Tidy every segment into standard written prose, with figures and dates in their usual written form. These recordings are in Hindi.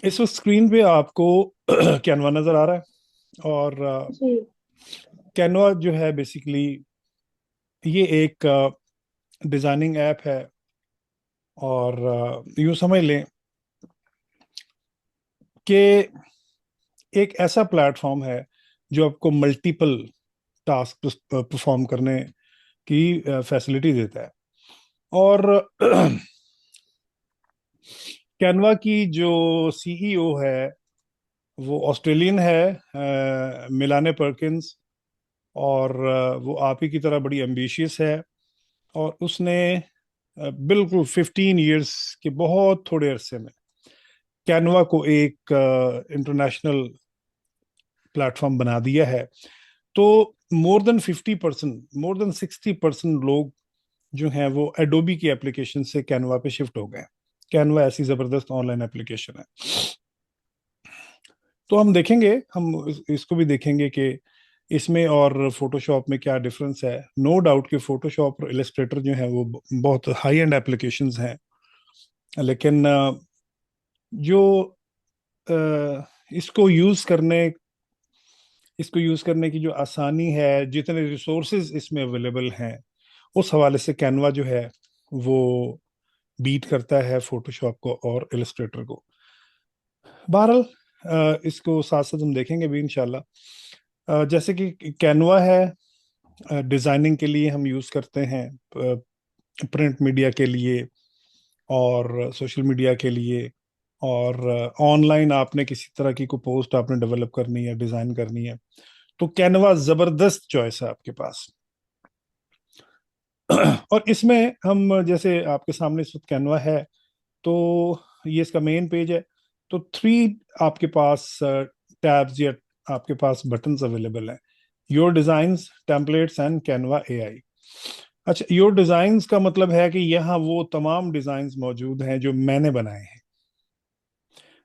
इस वक्त स्क्रीन पे आपको कैनवा नजर आ रहा है। और जी। कैनवा जो है बेसिकली ये एक डिजाइनिंग ऐप है। और यूं समझ लें कि एक ऐसा प्लेटफॉर्म है जो आपको मल्टीपल टास्क परफॉर्म करने की फैसिलिटी देता है। और कैनवा की जो सीईओ है वो ऑस्ट्रेलियन है, मिलाने पर्किंस। और वो आप ही की तरह बड़ी एम्बिशियस है। और उसने बिल्कुल 15 इयर्स के बहुत थोड़े अरसे में कैनवा को एक इंटरनेशनल प्लेटफॉर्म बना दिया है। तो मोर देन 60% लोग जो हैं वो एडोबी की एप्लीकेशन से कैनवा पे शिफ्ट हो गए। कैनवा ऐसी जबरदस्त ऑनलाइन एप्लीकेशन है। तो हम देखेंगे, हम इसको भी देखेंगे कि इसमें और फोटोशॉप में क्या डिफरेंस है। नो डाउट कि फोटोशॉप और इलस्ट्रेटर जो है वो बहुत हाई एंड एप्लीकेशंस हैं। लेकिन जो इसको यूज करने इसको यूज करने की जो आसानी है, जितने रिसोर्सेज इसमें अवेलेबल हैं, उस हवाले से कैनवा जो है वो बीट करता है फोटोशॉप को और इलस्ट्रेटर को। बहरहाल इसको साथ साथ हम देखेंगे भी इंशाल्लाह। जैसे कि कैनवा है, डिजाइनिंग के लिए हम यूज करते हैं, प्रिंट मीडिया के लिए और सोशल मीडिया के लिए। और ऑनलाइन आपने किसी तरह की कोई पोस्ट आपने डेवलप करनी है, डिजाइन करनी है, तो कैनवा जबरदस्त चॉइस है आपके पास। और इसमें हम जैसे आपके सामने इस वक्त कैनवा है, तो ये इसका मेन पेज है। तो थ्री आपके पास टैब्स या आपके पास बटन्स अवेलेबल हैं: your designs, templates and Canva AI. अच्छा, योर डिजाइन्स का मतलब है कि यहाँ वो तमाम डिजाइन्स मौजूद हैं जो मैंने बनाए हैं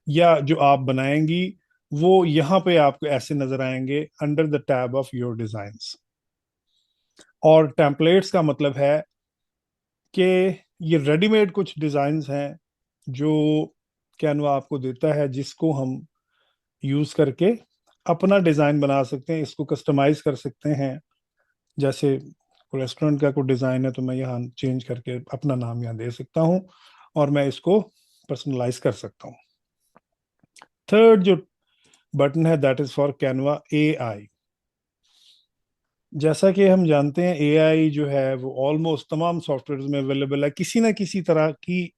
या जो आप बनाएंगी, वो यहाँ पे आपको ऐसे नजर आएंगे under the tab of your designs. और टेम्पलेट्स का मतलब है कि ये रेडीमेड कुछ डिजाइन्स हैं जो कैनवा आपको देता है, जिसको हम यूज करके अपना डिजाइन बना सकते हैं, इसको कस्टमाइज कर सकते हैं। जैसे रेस्टोरेंट का कोई डिजाइन है तो मैं यहाँ चेंज करके अपना नाम यहाँ दे सकता हूँ और मैं इसको पर्सनलाइज कर सकता हूँ। थर्ड जो बटन है that is for Canva AI. जैसा कि हम जानते हैं एआई जो है वो ऑलमोस्ट तमाम सॉफ्टवेयर में अवेलेबल है किसी ना किसी तरह की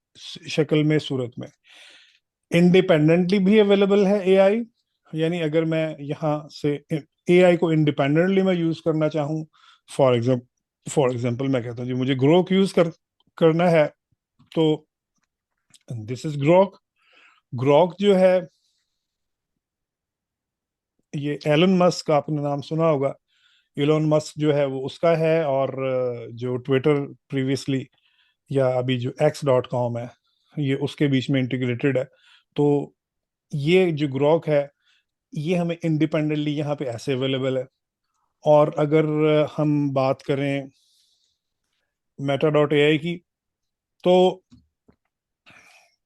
शक्ल में, सूरत में। इंडिपेंडेंटली भी अवेलेबल है एआई, यानी अगर मैं यहाँ से एआई को इंडिपेंडेंटली मैं यूज करना चाहूँ, फॉर एग्जांपल मैं कहता हूँ जी मुझे ग्रोक करना है, तो दिस इज ग्रोक। ग्रोक जो है ये एलन मस्क, आपने नाम सुना होगा। एलोन मस्क जो है वो उसका है। और जो ट्विटर प्रीवियसली या अभी जो x.com है, ये उसके बीच में इंटीग्रेटेड है। तो ये जो ग्रोक है ये हमें इंडिपेंडेंटली यहाँ पे ऐसे अवेलेबल है। और अगर हम बात करें मेटा.ai की, तो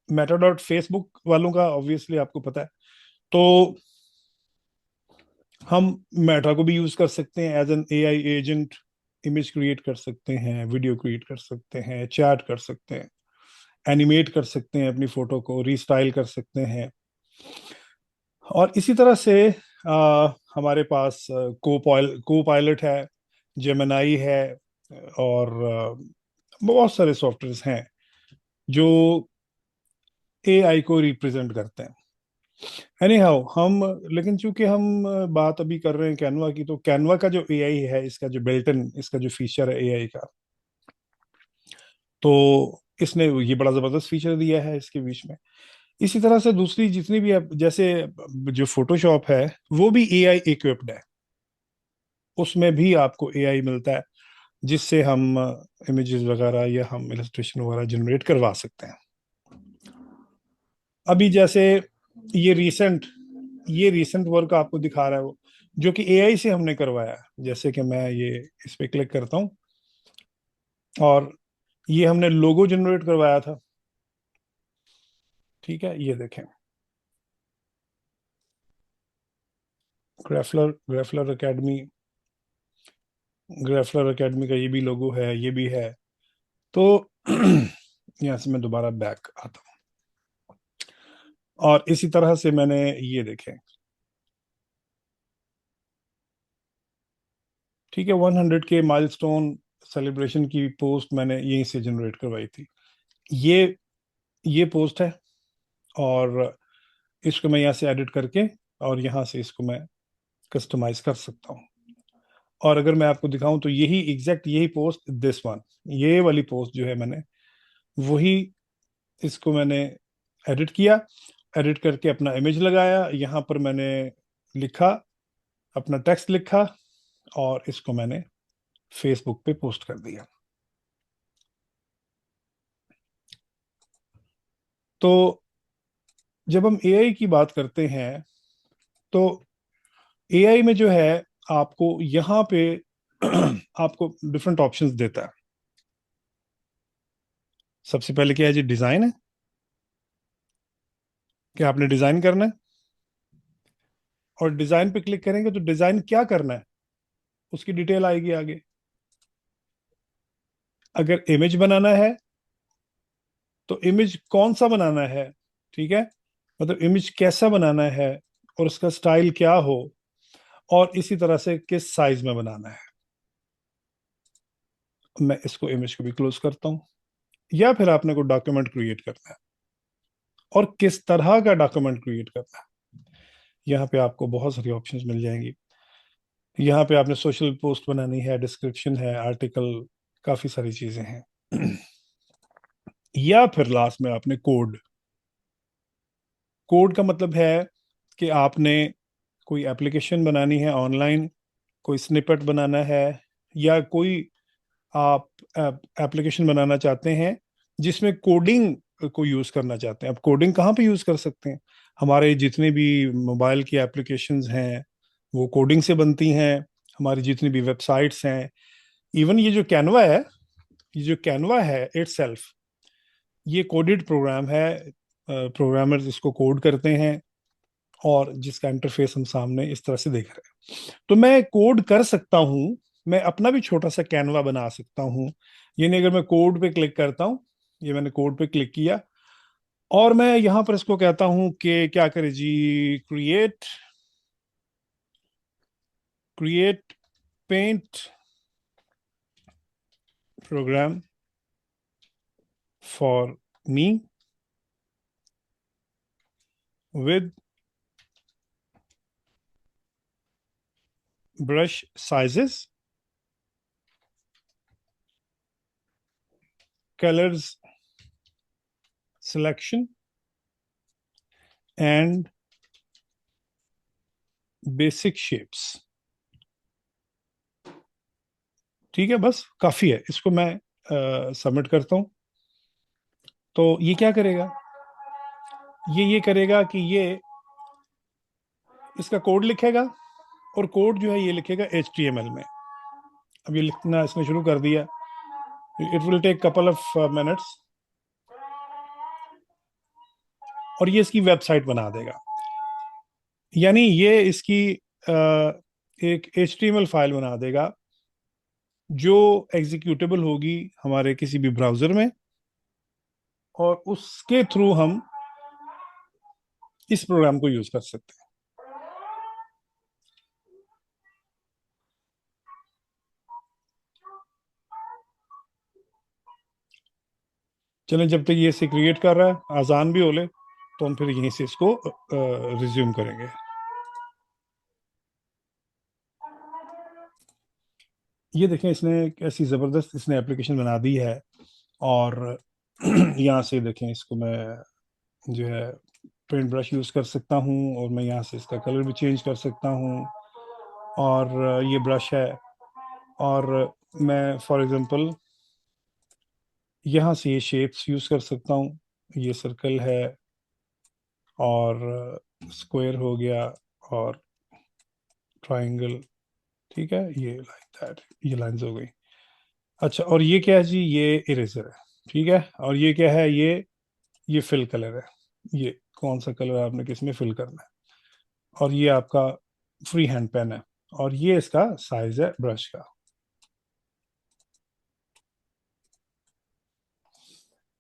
मेटा डॉट फेसबुक वालों का ऑब्वियसली आपको पता है। तो हम मेटा को भी यूज कर सकते हैं as an AI agent. Image create कर सकते हैं, वीडियो क्रिएट कर सकते हैं, चैट कर सकते हैं, एनिमेट कर सकते हैं, अपनी फोटो को रीस्टाइल कर सकते हैं। और इसी तरह से हमारे पास को पायलट है, जेमिनाई है। और बहुत सारे सॉफ्टवेयर हैं जो एआई को रिप्रेजेंट करते हैं। एनी हाउ हम, लेकिन चूंकि हम बात अभी कर रहे हैं कैनवा की, तो कैनवा का जो एआई है, इसका जो बिल्टन, इसका जो फीचर है एआई का, तो इसने ये बड़ा जबरदस्त फीचर दिया है इसके बीच में। इसी तरह से दूसरी जितनी भी जैसे जो फोटोशॉप है वो भी एआई इक्विप्ड है। उसमें भी आपको एआई मिलता है जिससे हम इमेजेस वगैरह या हम इलस्ट्रेशन वगैरह जनरेट करवा सकते हैं। अभी जैसे ये रीसेंट ये रीसेंट वर्क आपको दिखा रहा है वो, जो कि एआई से हमने करवाया है। जैसे कि मैं ये इस पे क्लिक करता हूँ और ये हमने लोगो जनरेट करवाया था। ठीक है, ये देखें। ग्रेफलर एकेडमी, ग्रेफलर एकेडमी का ये भी लोगो है, ये भी है। तो यहाँ से मैं दोबारा बैक आता हूँ, और इसी तरह से मैंने ये देखें, ठीक है, 100 के माइलस्टोन सेलिब्रेशन की पोस्ट मैंने यहीं से जनरेट करवाई थी। ये ये पोस्ट है, और इसको मैं यहाँ से एडिट करके और यहाँ से इसको मैं कस्टमाइज कर सकता हूँ। और अगर मैं आपको दिखाऊं तो यही एग्जैक्ट यही पोस्ट, दिस वन, ये वाली पोस्ट जो है मैंने वही, इसको मैंने एडिट किया, एडिट करके अपना इमेज लगाया, यहाँ पर मैंने लिखा, अपना टेक्स्ट लिखा, और इसको मैंने फेसबुक पे पोस्ट कर दिया। तो जब हम एआई की बात करते हैं, तो एआई में जो है आपको यहाँ पे आपको डिफरेंट ऑप्शंस देता है। सबसे पहले क्या है जी, डिजाइन है, कि आपने डिजाइन करना है, और डिजाइन पे क्लिक करेंगे तो डिजाइन क्या करना है उसकी डिटेल आएगी आगे। अगर इमेज बनाना है तो इमेज कौन सा बनाना है, ठीक है, मतलब इमेज कैसा बनाना है, और उसका स्टाइल क्या हो, और इसी तरह से किस साइज में बनाना है। मैं इसको इमेज को भी क्लोज करता हूँ। या फिर आपने कोई डॉक्यूमेंट क्रिएट करना है, और किस तरह का डॉक्यूमेंट क्रिएट करना है, यहाँ पे आपको बहुत सारी ऑप्शंस मिल जाएंगी। यहाँ पे आपने सोशल पोस्ट बनानी है, डिस्क्रिप्शन है, आर्टिकल, काफी सारी चीजें हैं। या फिर लास्ट में आपने कोड। कोड का मतलब है कि आपने कोई एप्लीकेशन बनानी है ऑनलाइन, कोई स्निपेट बनाना है, या कोई आप एप्लीकेशन बनाना चाहते हैं जिसमें कोडिंग को यूज करना चाहते हैं। अब कोडिंग कहाँ पे यूज कर सकते हैं, हमारे जितने भी मोबाइल की एप्लीकेशंस हैं वो कोडिंग से बनती हैं, हमारी जितनी भी वेबसाइट्स हैं, इवन ये जो कैनवा है, ये जो कैनवा है इटसेल्फ, ये कोडेड प्रोग्राम है। प्रोग्रामर्स इसको कोड करते हैं, और जिसका इंटरफेस हम सामने इस तरह से देख रहे हैं। तो मैं कोड कर सकता हूं, मैं अपना भी छोटा सा कैनवा बना सकता हूं। यानी अगर मैं कोड पे क्लिक करता हूं, ये मैंने कोड पे क्लिक किया, और मैं यहां पर इसको कहता हूं कि क्या करे जी, create create paint program for me with brush sizes, colours selection, and basic shapes. ठीक है, बस काफी है, इसको मैं सबमिट करता हूं। तो ये क्या करेगा, ये करेगा कि ये इसका कोड लिखेगा, और कोड जो है ये लिखेगा HTML में। अब ये लिखना इसने शुरू कर दिया, it will take couple of minutes, और ये इसकी वेबसाइट बना देगा। यानी ये इसकी एक HTML फाइल बना देगा जो एग्जीक्यूटेबल होगी हमारे किसी भी ब्राउजर में, और उसके थ्रू हम इस प्रोग्राम को यूज कर सकते हैं। चलें, जब तक ये इसे क्रिएट कर रहा है, आसान भी हो ले, तो हम फिर यहीं से इसको रिज्यूम करेंगे। ये देखें, इसने एक ऐसी ज़बरदस्त इसने एप्लीकेशन बना दी है। और यहाँ से देखें, इसको मैं जो है पेंट ब्रश यूज़ कर सकता हूँ, और मैं यहाँ से इसका कलर भी चेंज कर सकता हूँ। और ये ब्रश है, और मैं फॉर एग्जांपल यहाँ से ये शेप्स यूज़ कर सकता हूँ। ये सर्कल है, और स्क्वायर हो गया, और ट्राइंगल, ठीक है, ये लाइक दैट, ये लाइंस हो गई। अच्छा, और ये क्या है जी, ये इरेजर है, ठीक है। और ये क्या है, ये फिल कलर है, ये कौन सा कलर आपने किस में फिल करना है। और ये आपका फ्री हैंड पेन है, और ये इसका साइज है ब्रश का।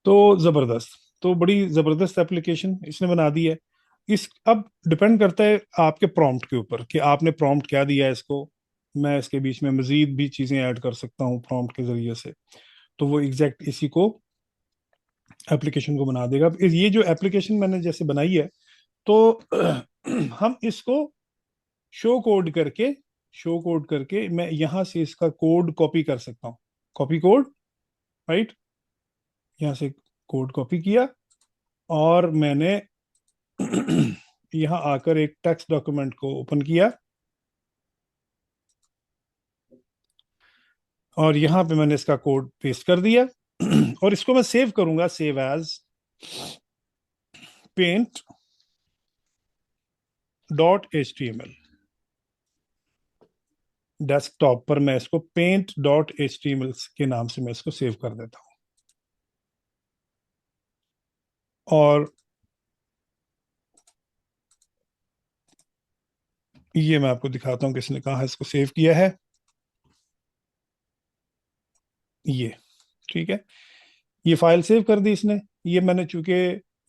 तो जबरदस्त, तो बड़ी जबरदस्त एप्लीकेशन इसने बना दी है। इस अब डिपेंड करता है आपके प्रॉम्प्ट के ऊपर कि आपने प्रॉम्प्ट क्या दिया है इसको। मैं इसके बीच में मजीद भी चीजें ऐड कर सकता हूँ प्रॉम्प्ट के जरिए से, तो वो एग्जैक्ट इसी को, एप्लीकेशन को बना देगा। अब ये जो एप्लीकेशन मैंने जैसे बनाई है, तो हम इसको शो कोड करके, शो कोड करके मैं यहां से इसका कोड कॉपी कर सकता हूँ। कॉपी कोड, राइट, यहाँ से कोड कॉपी किया, और मैंने यहाँ आकर एक टेक्स्ट डॉक्यूमेंट को ओपन किया, और यहाँ पे मैंने इसका कोड पेस्ट कर दिया। और इसको मैं सेव करूंगा, save as paint dot H T M L. Desktop पर मैं इसको paint dot H T M L के नाम से मैं इसको सेव कर देता हूँ। और ये मैं आपको दिखाता हूँ किसने कहा इसको सेव किया है। ये ठीक है, ये फाइल सेव कर दी इसने। ये मैंने चूंकि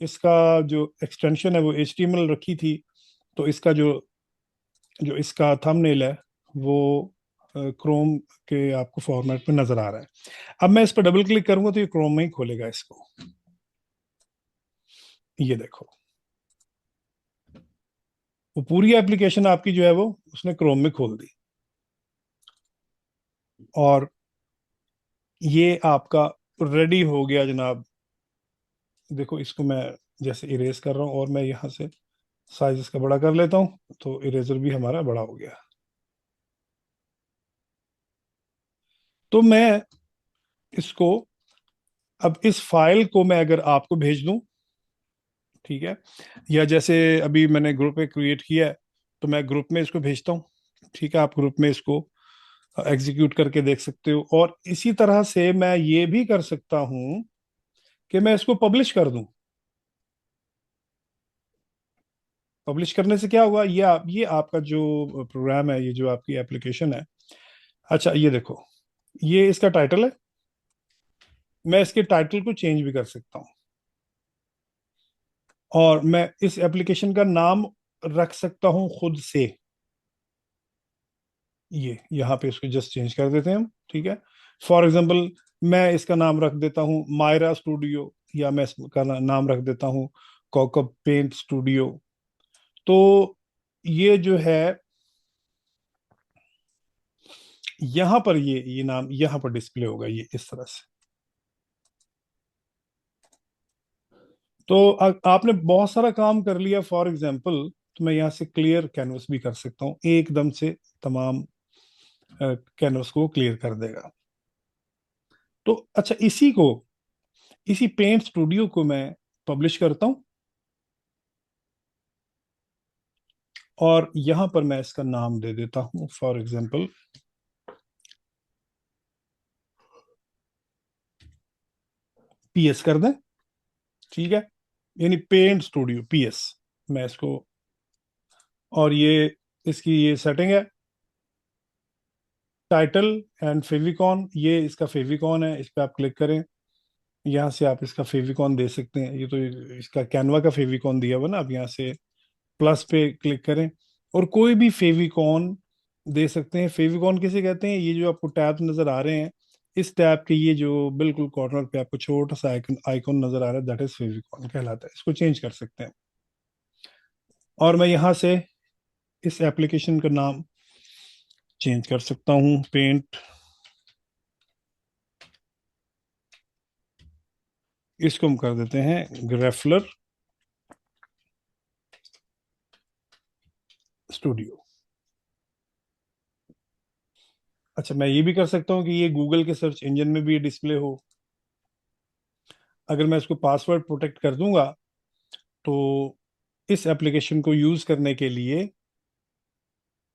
इसका जो एक्सटेंशन है वो एच टी एम एल रखी थी, तो इसका जो जो इसका थंबनेल है वो क्रोम के आपको फॉर्मेट में नजर आ रहा है। अब मैं इस पर डबल क्लिक करूंगा तो ये क्रोम में ही खोलेगा इसको। ये देखो, वो पूरी एप्लीकेशन आपकी जो है वो उसने क्रोम में खोल दी। और ये आपका रेडी हो गया जनाब। देखो, इसको मैं जैसे इरेज कर रहा हूँ, और मैं यहाँ से साइज इसका बड़ा कर लेता हूँ, तो इरेजर भी हमारा बड़ा हो गया। तो मैं इसको, अब इस फाइल को मैं अगर आपको भेज दूं, ठीक है, या जैसे अभी मैंने ग्रुप में क्रिएट किया है, तो मैं ग्रुप में इसको भेजता हूँ। ठीक है, आप ग्रुप में इसको एग्जीक्यूट करके देख सकते हो। और इसी तरह से मैं ये भी कर सकता हूँ कि मैं इसको पब्लिश कर दूं। पब्लिश करने से क्या होगा, ये आपका जो प्रोग्राम है, ये जो आपकी एप्लीकेशन है, अच्छा ये देखो, ये इसका टाइटल है। मैं इसके टाइटल को चेंज भी कर सकता हूँ, और मैं इस एप्लीकेशन का नाम रख सकता हूँ खुद से। ये यहाँ पे इसको जस्ट चेंज कर देते हैं हम, ठीक है। फॉर एग्जांपल, मैं इसका नाम रख देता हूँ मायरा स्टूडियो, या मैं इसका नाम रख देता हूँ कॉकब पेंट स्टूडियो। तो ये जो है, यहाँ पर ये नाम यहाँ पर डिस्प्ले होगा, ये इस तरह से। तो आपने बहुत सारा काम कर लिया फॉर एग्जांपल, तो मैं यहाँ से क्लियर कैनवस भी कर सकता हूँ एकदम से, तमाम कैनवस को क्लियर कर देगा। तो अच्छा, इसी पेंट स्टूडियो को मैं पब्लिश करता हूँ, और यहाँ पर मैं इसका नाम दे देता हूँ फॉर एग्जांपल पीएस कर दें, ठीक है, यानी पेंट स्टूडियो पीएस। मैं इसको, और ये इसकी ये सेटिंग है, टाइटल एंड फेविकॉन, ये इसका फेविकॉन है, इस पर आप क्लिक करें, यहाँ से आप इसका फेविकॉन दे सकते हैं। ये तो इसका कैनवा का फेविकॉन दिया हुआ ना, आप यहाँ से प्लस पे क्लिक करें, और कोई भी फेविकॉन दे सकते हैं। फेविकॉन किसे कहते हैं, ये जो आपको टैब नजर आ रहे हैं, इस टैब के ये जो बिल्कुल कॉर्नर पे आपको छोटा सा आइकन आइकॉन नजर आ रहा है, दैट इज फेविकॉन कहलाता है। इसको चेंज कर सकते हैं, और मैं यहाँ से इस एप्लीकेशन का नाम चेंज कर सकता हूँ, पेंट, इसको हम कर देते हैं ग्रेफलर स्टूडियो। अच्छा, मैं ये भी कर सकता हूँ कि ये गूगल के सर्च इंजन में भी डिस्प्ले हो। अगर मैं इसको पासवर्ड प्रोटेक्ट कर दूंगा, तो इस एप्लीकेशन को यूज करने के लिए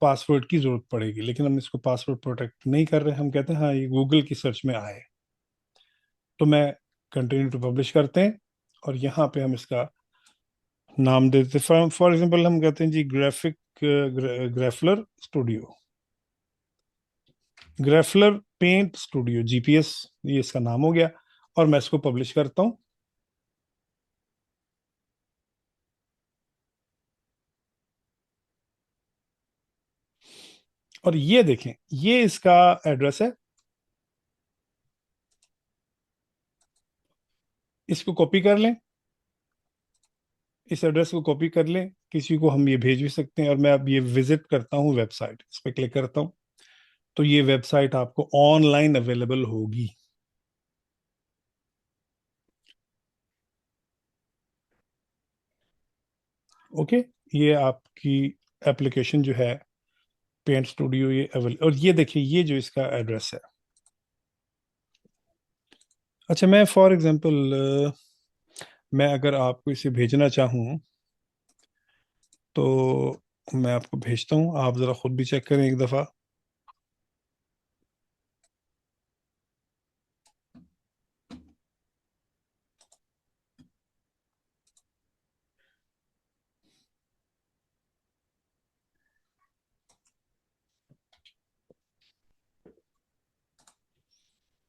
पासवर्ड की जरूरत पड़ेगी, लेकिन हम इसको पासवर्ड प्रोटेक्ट नहीं कर रहे। हम कहते हैं हाँ ये गूगल की सर्च में आए। तो मैं कंटिन्यू टू पब्लिश करते हैं, और यहाँ पे हम इसका नाम दे देते हैं। फॉर एग्जांपल हम कहते हैं जी ग्राफिक ग्रेफलर स्टूडियो, ग्रेफलर पेंट स्टूडियो जीपीएस, ये इसका नाम हो गया। और मैं इसको पब्लिश करता हूँ। और ये देखें, ये इसका एड्रेस है। इसको कॉपी कर लें, इस एड्रेस को कॉपी कर लें, किसी को हम ये भेज भी सकते हैं। और मैं अब ये विजिट करता हूँ वेबसाइट, इस पर क्लिक करता हूँ, तो ये वेबसाइट आपको ऑनलाइन अवेलेबल होगी। ओके, ये आपकी एप्लीकेशन जो है पेंट स्टूडियो, ये अवेलेबल। और ये देखिए, ये जो इसका एड्रेस है। अच्छा, मैं फॉर एग्जांपल मैं अगर आपको इसे भेजना चाहूँ तो मैं आपको भेजता हूँ, आप ज़रा खुद भी चेक करें एक दफ़ा।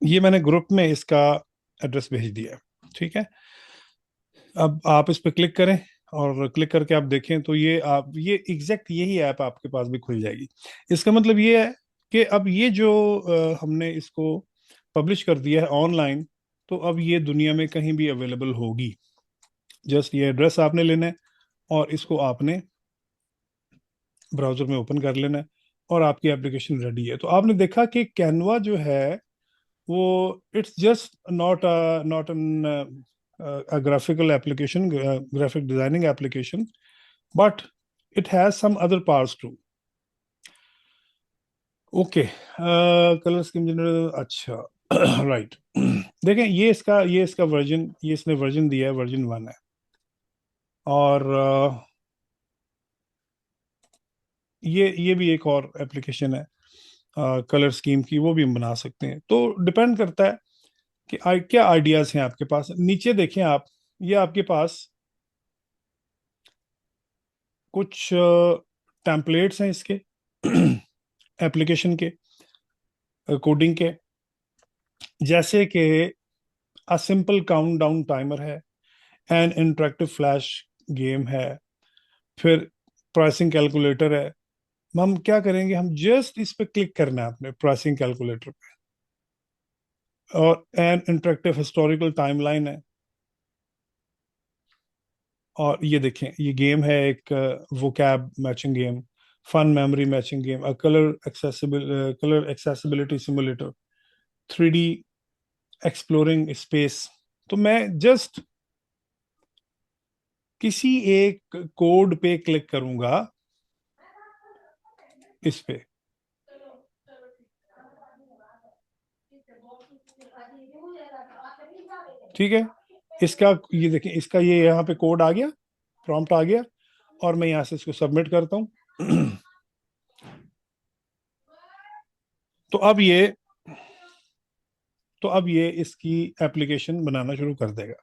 ये मैंने ग्रुप में इसका एड्रेस भेज दिया है, ठीक है। अब आप इस पर क्लिक करें, और क्लिक करके आप देखें तो ये आप, ये एग्जैक्ट यही ऐप आपके पास भी खुल जाएगी। इसका मतलब ये है कि अब ये जो हमने इसको पब्लिश कर दिया है ऑनलाइन, तो अब ये दुनिया में कहीं भी अवेलेबल होगी। जस्ट ये एड्रेस आपने लेना है, और इसको आपने ब्राउजर में ओपन कर लेना है, और आपकी एप्लीकेशन रेडी है। तो आपने देखा कि कैनवा जो है वो, it's just not an a graphical application, graphic designing application, but it has some other parts too. Okay, colour scheme general, अच्छा। राइट। देखें, ये इसका वर्जन, ये इसने वर्जन दिया है, वर्जन 1 है। और ये भी एक और एप्लीकेशन है कलर स्कीम की, वो भी हम बना सकते हैं। तो डिपेंड करता है कि क्या आइडियाज हैं आपके पास। नीचे देखें आप, ये आपके पास कुछ टेम्पलेट्स हैं इसके, एप्लीकेशन के, कोडिंग के। जैसे कि a simple count down timer है, एन इंटरेक्टिव फ्लैश गेम है, फिर प्राइसिंग कैलकुलेटर है। हम क्या करेंगे, हम जस्ट इस पे क्लिक करना है अपने प्राइसिंग कैलकुलेटर पे। और एन इंटरेक्टिव हिस्टोरिकल टाइमलाइन है। और ये देखें, ये गेम है एक vocab matching game, fun memory matching game, colour accessibility simulator, 3D exploring space. तो मैं जस्ट किसी एक कोड पे क्लिक करूंगा, इस पे। ठीक है, इसका ये देखें, इसका ये यहाँ पे कोड आ गया, प्रॉम्प्ट आ गया, और मैं यहाँ से इसको सबमिट करता हूँ। तो अब ये तो अब ये इसकी एप्लीकेशन बनाना शुरू कर देगा।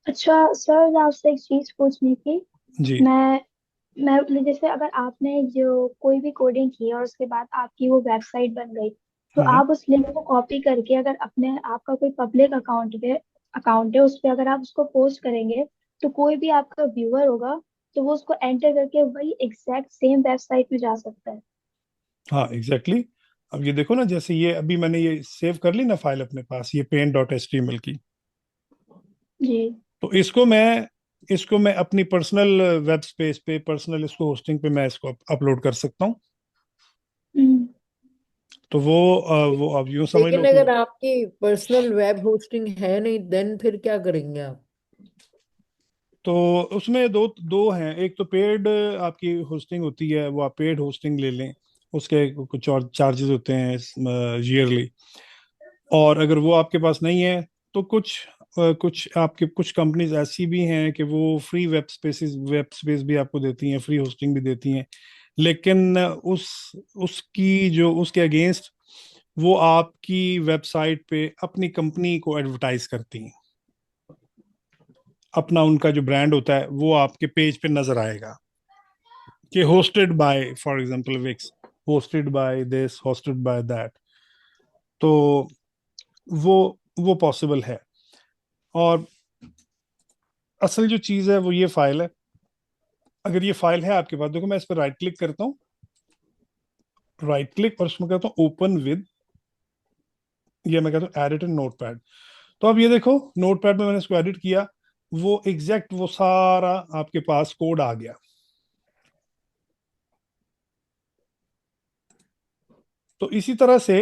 अच्छा सर, आपसे एक चीज पूछनी थी। जी। मैं मैं जैसे अगर आपने जो कोई भी कोडिंग की और उसके बाद आपकी वो वेबसाइट बन गई, तो हम्म। आप उस लिंक को कॉपी करके अगर अपने आपका कोई पब्लिक अकाउंट है उस पर अगर आप उसको पोस्ट करेंगे, तो कोई भी आपका व्यूअर होगा तो वो उसको एंटर करके वही एग्जैक्ट सेम वेबसाइट में जा सकता है। हाँ, एग्जैक्टली exactly। अब ये देखो ना, जैसे ये अभी मैंने ये सेव कर ली ना फाइल अपने पास, ये paint.html की। जी। तो इसको मैं अपनी पर्सनल वेब स्पेस पे, पर्सनल इसको होस्टिंग पे मैं इसको अपलोड कर सकता हूँ। हम्म। तो वो अब यूं समझ लो लेकिन कि अगर आपकी पर्सनल वेब होस्टिंग है नहीं, देन फिर क्या करेंगे आप? तो उसमें दो दो हैं। एक तो पेड आपकी होस्टिंग होती है, वो आप पेड होस्टिंग ले लें, उसके कुछ और चार्जेस होते हैं ईयरली। और अगर वो आपके पास नहीं है, तो कुछ कंपनीज ऐसी भी हैं कि वो फ्री वेब स्पेस भी आपको देती हैं, फ्री होस्टिंग भी देती हैं। लेकिन उसके अगेंस्ट वो आपकी वेबसाइट पे अपनी कंपनी को एडवर्टाइज करती हैं। अपना उनका जो ब्रांड होता है वो आपके पेज पे नजर आएगा कि hosted by for example Wix, hosted by this, hosted by that. तो वो वो पॉसिबल है। और असल जो चीज है वो ये फाइल है। अगर ये फाइल है आपके पास, देखो मैं इस पर राइट क्लिक करता हूँ, राइट क्लिक और उसमें कहता हूँ ओपन विद, ये मैं कहता हूँ एडिट इन नोटपैड। तो अब ये देखो नोटपैड में मैंने इसको एडिट किया, वो एग्जैक्ट वो सारा आपके पास कोड आ गया। तो इसी तरह से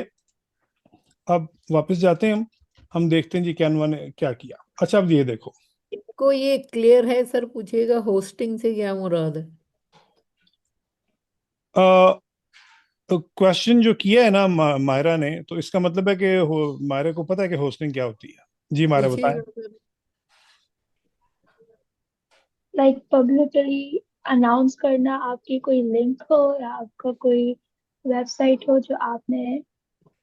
अब वापस जाते हैं हम देखते हैं जी कैनवा ने क्या किया। अच्छा अब ये देखो, को ये क्लियर है सर? पूछिएगा होस्टिंग से क्या मुराद है। तो क्वेश्चन जो किया है ना मायरा ने, तो इसका मतलब है कि मायरा को पता है कि होस्टिंग क्या होती है। जी मायरा बताएं। पूछिएगा सर। लाइक पब्लिकली अनाउंस करना, आपकी कोई लिंक हो या आपका कोई वेबसाइट हो जो आपने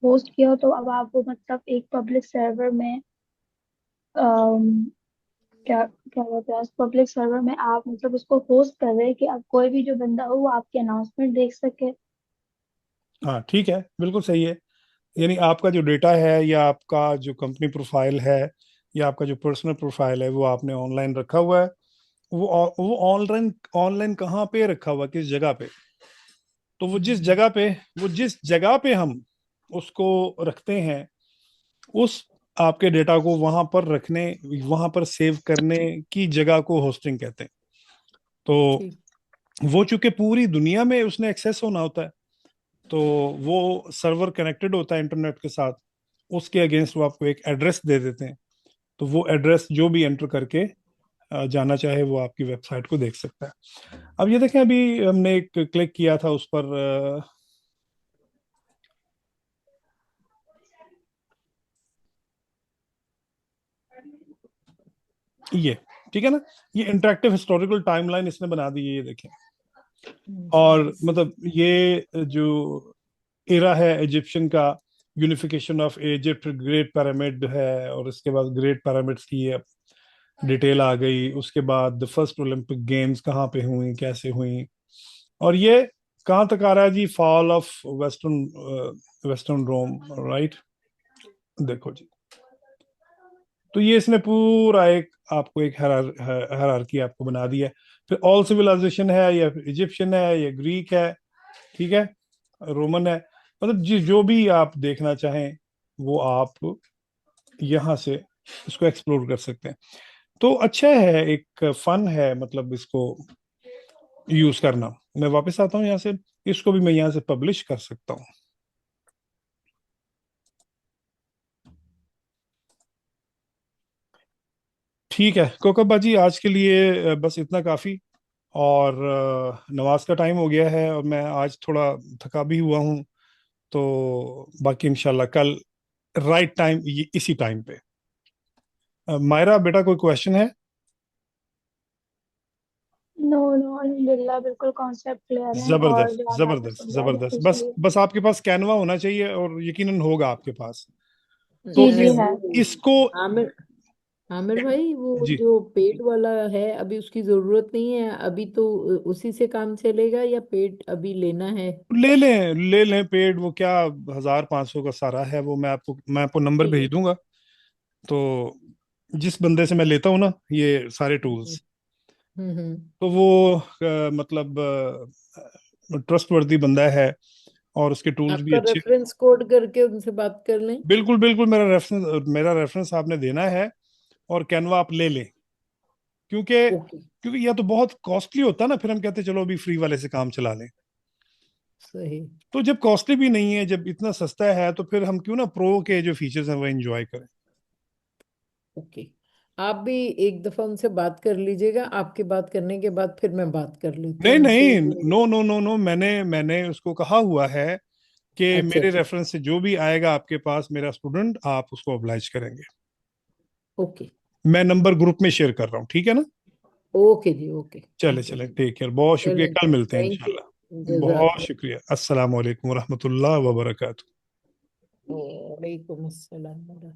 होस्ट किया हो, तो अब आप वो मतलब एक पब्लिक सर्वर में अम, क्या क्या कहते हैं, पब्लिक सर्वर में आप मतलब उसको होस्ट कर रहे हैं कि अब कोई भी जो बंदा हो वो आपकी अनाउंसमेंट देख सके। हाँ ठीक है, बिल्कुल सही है। यानी आपका जो डेटा है या आपका जो कंपनी प्रोफाइल है या आपका जो पर्सनल प्रोफाइल है वो आपने ऑनलाइन रखा हुआ है। वो ऑनलाइन ऑनलाइन कहाँ पे रखा हुआ है, किस जगह पे? तो वो जिस जगह पे हम उसको रखते हैं, उस आपके डेटा को वहां पर रखने, वहां पर सेव करने की जगह को होस्टिंग कहते हैं। तो ठीक। वो चूंकि पूरी दुनिया में उसने एक्सेस होना होता है, तो वो सर्वर कनेक्टेड होता है इंटरनेट के साथ, उसके अगेंस्ट वो आपको एक एड्रेस दे देते हैं। तो वो एड्रेस जो भी एंटर करके जाना चाहे वो आपकी वेबसाइट को देख सकता है। अब ये देखें, अभी हमने एक क्लिक किया था उस पर, ये ठीक है ना, ये इंटरेक्टिव हिस्टोरिकल टाइमलाइन इसने बना दी है, ये देखें। और मतलब ये जो एरा है इजिप्शियन का, unification of Egypt, great pyramid है, और इसके बाद ग्रेट पिरामिड्स की डिटेल आ गई। उसके बाद फर्स्ट ओलंपिक गेम्स कहाँ पे हुई, कैसे हुई, और ये कहाँ तक आ रहा है जी, fall of western Rome, right. देखो जी, तो ये इसने पूरा एक आपको एक हायरार्की आपको बना दी है। फिर ऑल सिविलाइजेशन है, या इजिप्शियन है, या ग्रीक है, ठीक है, रोमन है, मतलब जो भी आप देखना चाहें वो आप यहाँ से इसको एक्सप्लोर कर सकते हैं। तो अच्छा है, एक फन है मतलब इसको यूज करना। मैं वापस आता हूँ यहाँ से, इसको भी मैं यहाँ से पब्लिश कर सकता हूँ। ठीक है कोकब बाजी, आज के लिए बस इतना काफी। और नमाज का टाइम हो गया है और मैं आज थोड़ा थका भी हुआ हूँ। तो बाकी इंशाल्लाह कल राइट टाइम, इसी टाइम पे। मायरा बेटा, कोई क्वेश्चन है? नो नो, अल्हम्दुलिल्लाह बिल्कुल कॉन्सेप्ट क्लियर है, और जबरदस्त जो आज आपने जबरदस्त समझाया जबरदस्त, उसके बस लिए। बस आपके पास कैनवा होना चाहिए और यकीनन होगा आपके पास। तो जी जी है। वो इसको, आमिर, आमिर भाई वो जी जो पेड वाला है अभी उसकी जरूरत नहीं है अभी तो। उसी से काम चलेगा या पेड अभी लेना है? ले लें पेड, वो क्या 1,500 का सारा है वो, मैं आपको नंबर ठीक है। भेज दूंगा। तो जिस बंदे से मैं लेता हूँ ना ये सारे हम्म टूल्स, हम्म। तो वो मतलब ट्रस्ट वर्दी बंदा है और उसके टूल्स भी आपका अच्छे। रेफरेंस कोड करके उनसे बात कर लें। बिल्कुल बिल्कुल, मेरा रेफरेंस आपने देना है, और कैनवा आप ले लें। क्योंकि ओके। क्योंकि यह तो बहुत कॉस्टली होता है ना, फिर हम कहते हैं चलो अभी फ्री वाले से काम चला लें। सही। तो जब कॉस्टली भी नहीं है, जब इतना सस्ता है, तो फिर हम क्यों ना प्रो के जो फीचर्स हैं वो एंजॉय करें। ओके। आप भी एक दफा उनसे बात कर लीजिएगा, आपके बात करने के बाद फिर मैं बात कर लेती हूँ नहीं उनसे नहीं, जो। नो नो नो नो, मैंने उसको कहा हुआ है कि अच्छा मेरे अच्छा। रेफरेंस से जो भी आएगा आपके पास मेरा स्टूडेंट, आप उसको ऑब्लाइज करेंगे। ओके। मैं नंबर ग्रुप में शेयर कर रहा हूँ, ठीक है ना। ओके जी। ओके चले ओके। चले, टेक केयर, बहुत शुक्रिया, चलें कल सर, मिलते हैं थैंक यू। इंशाल्लाह। बहुत जजाक। शुक्रिया, अस्सलाम वालेकुम वरहमतुल्लाह वबरकातुहू। वालेकुम अस्सलाम।